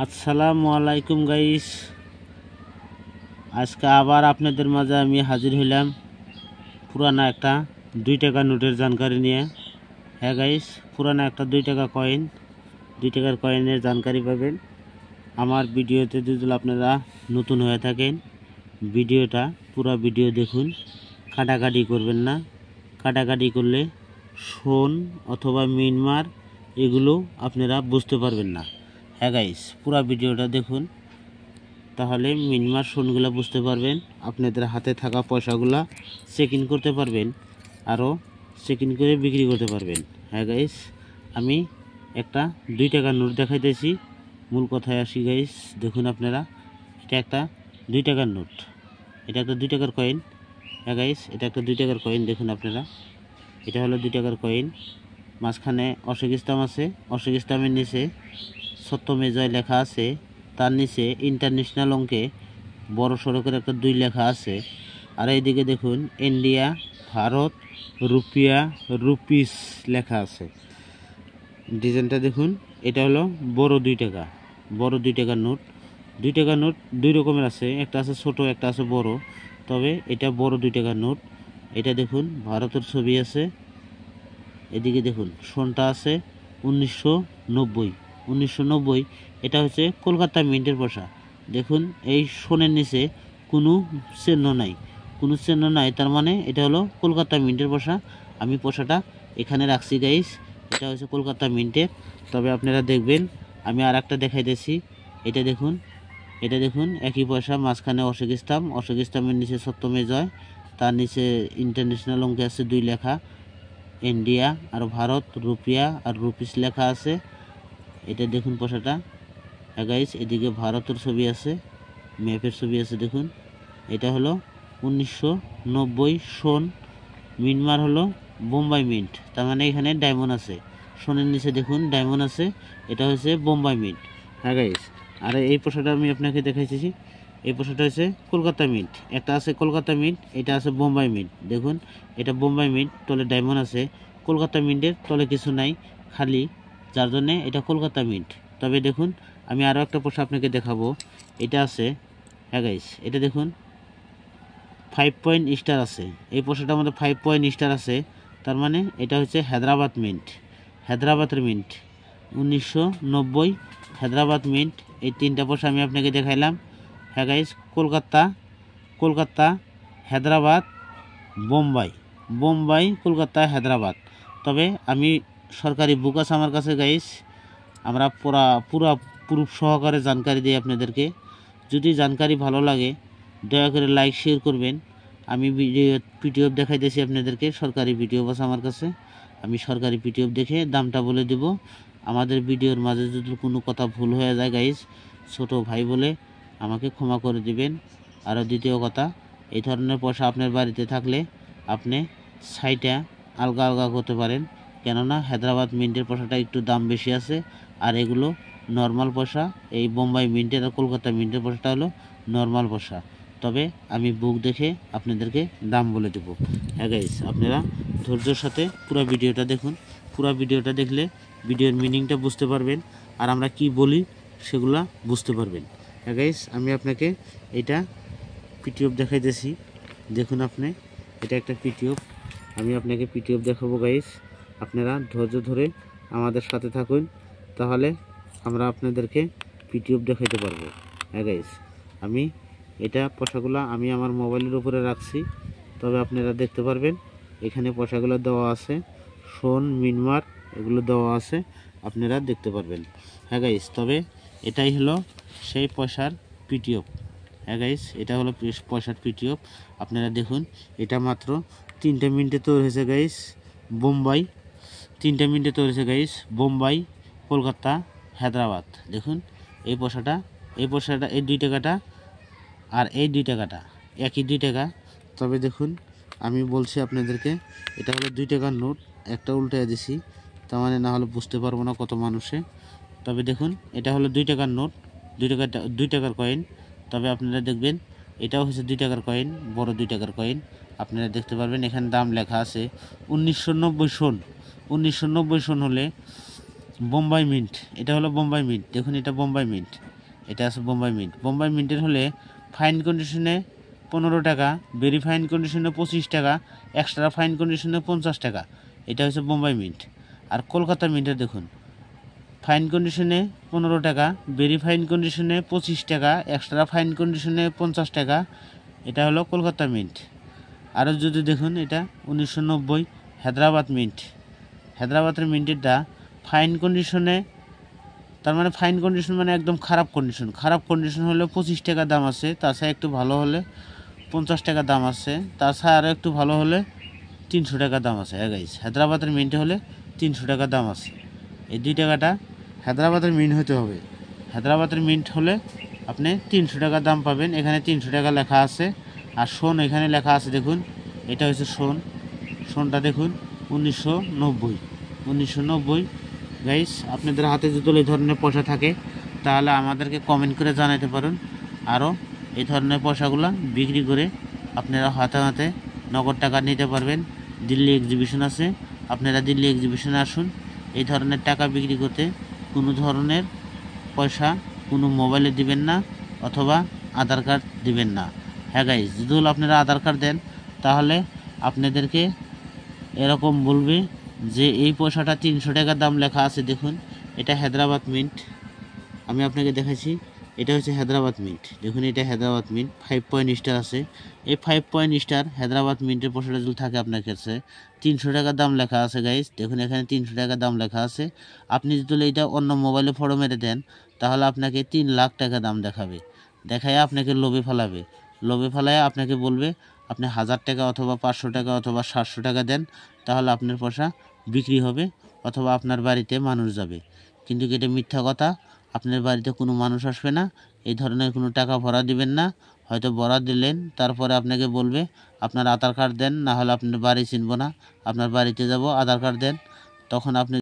আসসালামু আলাইকুম গাইস, আজকে আবার আপনাদের মাঝে আমি হাজির হইলাম পুরানা একটা 2 টাকা নোটের জানকারি নিয়ে। হ্যাঁ গাইস, পুরানা একটা 2 টাকা কয়েন, 2 টাকার কয়েনের জানকারি পাবেন আমার ভিডিওতে। যদি আপনারা নতুন হয়ে থাকেন, ভিডিওটা পুরো ভিডিও দেখুন, কাটাকাটি করবেন না। কাটাকাটি করলে শোন অথবা মিনমার এগুলো আপনারা বুঝতে পারবেন না। হ্যাঁ গাইস, পুরো ভিডিওটা দেখুন, তাহলে মিনমার শোনগুলো বুঝতে পারবেন। আপনাদের হাতে থাকা পয়সাগুলা চেক ইন করতে পারবেন, আরও চেক ইন করে বিক্রি করতে পারবেন। হ্যাঁ গাইস, আমি একটা 2 টাকার নোট দেখাইতেছি। মূল কথায় আসি গাইস, দেখুন আপনারা, এটা একটা 2 টাকার নোট, এটা একটা 2 টাকার কয়েন। হ্যাঁ গাইস, এটা একটা 2 টাকার কয়েন। দেখুন আপনারা, এটা হলো 2 টাকার কয়েন। মাঝখানে অশোক স্তম্ভ আছে, অশোক স্তম্ভের নিচে সত্যমেজয় লেখা আছে, তার নিচে ইন্টারন্যাশনাল অঙ্কে বড় সড়কের একটা 2 লেখা আছে। আর এইদিকে দেখুন ইন্ডিয়া, ভারত, রুপিয়া, রুপিস লেখা আছে। ডিজাইনটা দেখুন, এটা হলো বড় 2 টাকা, বড় 2 টাকার নোট। 2 টাকার নোট 2 রকমের আছে, একটা আছে ছোট, একটা আছে বড়, তবে এটা বড় 2 টাকার নোট। এটা দেখুন ভারতের ছবি আছে। এদিকে দেখুন সনটা আছে 1990। এটা হচ্ছে কলকাতা মিন্টের পয়সা। দেখুন এই সোনের নিচে কোনো চিহ্ন নাই, কোনো চিহ্ন নাই, তার মানে এটা হলো কলকাতা মিন্টের পয়সা। আমি পয়সাটা এখানে রাখছি গাইস, এটা হচ্ছে কলকাতা মিন্টের। তবে আপনারা দেখবেন, আমি আর একটা দেখাইতেছি। এটা দেখুন, এটা দেখুন একই পয়সা, মাঝখানে অশোক স্তম্ভ, অশোক স্তম্ভের নিচে সত্যমেজয়, তার নিচে ইন্টারন্যাশনাল অঙ্কে আছে 2 লেখা, ইন্ডিয়া আর ভারত, রুপিয়া আর রুপিস লেখা আছে। এটা দেখুন পয়সাটা। হ্যাঁ গাইস, এদিকে ভারতের ছবি আছে, ম্যাপের ছবি আছে। দেখুন এটা হলো 1990 সন। মিনমার হলো বোম্বাই মিন্ট, তার মানে এখানে ডায়মন্ড আছে। সোনের নিচে দেখুন ডায়মন্ড আছে, এটা হচ্ছে বোম্বাই মিন্ট। হ্যাঁ গাইস, আর এই পয়সাটা আমি আপনাকে দেখাইতেছি, এই পয়সাটা হচ্ছে কলকাতা মিন্ট। একটা আছে কলকাতা মিন্ট, এটা আছে বোম্বাই মিন্ট। দেখুন এটা বোম্বাই মিন্ট, তলে ডায়মন্ড আছে। কলকাতা মিন্টের তলে কিছু নাই, খালি, যার জন্যে এটা কলকাতা মিন্ট। তবে দেখুন আমি আরও একটা পয়সা আপনাকে দেখাবো, এটা আছে। হ্যাঁ গাইস, এটা দেখুন 5 পয়েন্ট স্টার আছে, এই পয়সাটার মধ্যে 5 পয়েন্ট স্টার আছে, তার মানে এটা হচ্ছে হায়দ্রাবাদ মিন্ট, হায়দ্রাবাদের মিন্ট 1990 হায়দ্রাবাদ মিন্ট। এই 3টা পয়সা আমি আপনাকে দেখাইলাম। হ্যাঁ গাইস, কলকাতা, কলকাতা, হায়দ্রাবাদ, বোম্বাই, বোম্বাই, কলকাতা, হায়দ্রাবাদ। তবে আমি সরকারি বুক আছে আমার কাছে গাইস, আমরা পুরা প্রুফ সহকারে জানকারি দিই আপনাদেরকে। যদি জানকারি ভালো লাগে দয়া করে লাইক শেয়ার করবেন। আমি পিডিএফ দেখাইতেছি আপনাদেরকে, সরকারি পিডিএফ আছে আমার কাছে, আমি সরকারি পিডিএফ দেখে দামটা বলে দেব। আমাদের ভিডিওর মাঝে যদি কোনো কথা ভুল হয়ে যায় গাইস, ছোট ভাই বলে আমাকে ক্ষমা করে দিবেন। আর দ্বিতীয় কথা, এই ধরনের পয়সা আপনার বাড়িতে থাকলে আপনি সাইটা আলগা আলগা করতে পারেন, কেননা হায়দ্রাবাদ মিন্টের পয়সাটা একটু দাম বেশি আছে, আর এগুলো নর্মাল পয়সা। এই বোম্বাই মিন্টের আর কলকাতা মিন্টের পয়সাটা হলো নর্মাল পয়সা। তবে আমি বুক দেখে আপনাদেরকে দাম বলে দেব। হ্যাঁ গাইস, আপনারা ধৈর্যের সাথে পুরো ভিডিওটা দেখুন। পুরো ভিডিওটা দেখলে ভিডিওর মিনিংটা বুঝতে পারবেন, আর আমরা কি বলি সেগুলা বুঝতে পারবেন। হ্যাঁ গাইস, আমি আপনাকে এটা পিটিএফ দেখাইতেছি। দেখুন আপনি, এটা একটা পিটিএফ, আমি আপনাকে পিটিএফ দেখাবো গাইস। আপনারা ধৈর্য ধরে আমাদের সাথে থাকুন, তাহলে আমরা আপনাদেরকে পিটিএফ দেখাইতে পারবো। হ্যাঁ গাইস, আমি এটা পয়সাগুলো আমি আমার মোবাইলের উপরে রাখছি, তবে আপনারা দেখতে পারবেন এখানে পয়সাগুলো দেওয়া আছে, সোন, মিনমার এগুলো দেওয়া আছে, আপনারা দেখতে পারবেন। হ্যাঁ গাইস, তবে এটাই হলো সেই পয়সার পিটিএফ। হ্যাঁ গাইস, এটা হলো পয়সার পিটিএফ। আপনারা দেখুন, এটা মাত্র 3 মিনিটে তৈরি হয়েছে গাইস। বোম্বাই, 3 মিনিটে তৈরি হয়েছে গাইস। বোম্বাই, কলকাতা, হায়দ্রাবাদ। দেখুন এই পয়সাটা, এই পয়সাটা, এই 2 টাকাটা আর এই 2 টাকাটা একই 2 টাকা। তবে দেখুন আমি বলছি আপনাদেরকে, এটা হলো 2 টাকার নোট, একটা উল্টে দিছি, তার মানে না হলে বুঝতে পারবো না কত মানুষে। তবে দেখুন এটা হলো 2 টাকার নোট, 2 টাকার কয়েন। তবে আপনারা দেখবেন এটাও হচ্ছে 2 টাকার কয়েন, বড় 2 টাকার কয়েন। আপনারা দেখতে পারবেন এখানে দাম লেখা আছে 1990 সন। 1990 সন হলে বোম্বাই মিন্ট, এটা হলো বোম্বাই মিন্ট। দেখুন এটা বোম্বাই মিন্ট, এটা আছে বোম্বাই মিন্ট। বোম্বাই মিন্টের হলে ফাইন কন্ডিশনে 15 টাকা, ভেরি ফাইন কন্ডিশনে 25 টাকা, এক্সট্রা ফাইন কন্ডিশনে 50 টাকা। এটা হচ্ছে বোম্বাই মিন্ট। আর কলকাতা মিন্টের দেখুন, ফাইন কন্ডিশনে 15 টাকা, ভেরি ফাইন কন্ডিশনে 25 টাকা, এক্সট্রা ফাইন কন্ডিশনে 50 টাকা। এটা হলো কলকাতা মিন্ট। আরও যদি দেখুন, এটা 1990 হায়দ্রাবাদ মিন্ট। হায়দ্রাবাদের মিন্টেরটা ফাইন কন্ডিশনে, তার মানে ফাইন কন্ডিশন মানে একদম খারাপ কন্ডিশন। খারাপ কন্ডিশন হলে 25 টাকা দাম আছে, তাছাড়া একটু ভালো হলে 50 টাকা দাম আছে, তাছাড়া আরও একটু ভালো হলে 300 টাকা দাম আছে। হ্যাঁ গাইস, হায়দ্রাবাদের মিন্টে হলে 300 টাকা দাম আছে। এই 2 টাকাটা হায়দ্রাবাদের মিন্ট হতে হবে। হায়দ্রাবাদের মিন্ট হলে আপনি 300 টাকা দাম পাবেন। এখানে 300 টাকা লেখা আছে। আর সোন এখানে লেখা আছে দেখুন, এটা হচ্ছে সোন। সোনটা দেখুন 1990। গাইস, আপনাদের হাতে যদি এই ধরনের পয়সা থাকে তাহলে আমাদেরকে কমেন্ট করে জানাতে পারেন। আরও এই ধরনের পয়সাগুলো বিক্রি করে আপনারা হাতে হাতে নগদ টাকা নিতে পারবেন। দিল্লি এক্সিবিশন আছে, আপনারা দিল্লি এক্সিবিশনে আসুন। এই ধরনের টাকা বিক্রি করতে কোনো ধরনের পয়সা কোনো মোবাইলে দিবেন না, অথবা আধার কার্ড দিবেন না। হ্যাঁ গাইস, যদি আপনারা আধার কার্ড দেন তাহলে আপনাদেরকে এরকম বলবে যে এই পয়সাটা 300 টাকা দাম লেখা আছে। দেখুন, এটা হায়দ্রাবাদ মিন্ট। আমি আপনাকে দেখাচ্ছি, এটা হচ্ছে হায়দ্রাবাদ মিন্ট। দেখুন, এটা হায়দ্রাবাদ মিন্ট, 5 পয়েন্ট স্টার আছে। এই 5 পয়েন্ট স্টার হায়দ্রাবাদ মিন্টের পয়সাটা যদি থাকে আপনার কাছে, 300 টাকা দাম লেখা আছে। গাইস দেখুন, এখানে 300 টাকা দাম লেখা আছে। আপনি যদি এটা অন্য মোবাইলে ফটো মেরে দেন তাহলে আপনাকে 3 লাখ টাকা দাম দেখাবে। দেখায় আপনাকে লোভে ফেলাবে। লোভে ফেলায় আপনাকে বলবে আপনি 1000 টাকা অথবা 500 টাকা অথবা 700 টাকা দেন, তাহলে আপনার পয়সা বিক্রি হবে অথবা আপনার বাড়িতে মানুষ যাবে। কিন্তু এটা মিথ্যা কথা। আপনার বাড়িতে কোনো মানুষ আসবে না। এই ধরনের কোনো টাকা ভরা দিবেন না। হয়তো ভরা দিলেন, তারপরে আপনাকে বলবে আপনার আধার কার্ড দেন, না হলে আপনার বাড়ি চিনব না, আপনার বাড়িতে যাব, আধার কার্ড দেন। তখন আপনি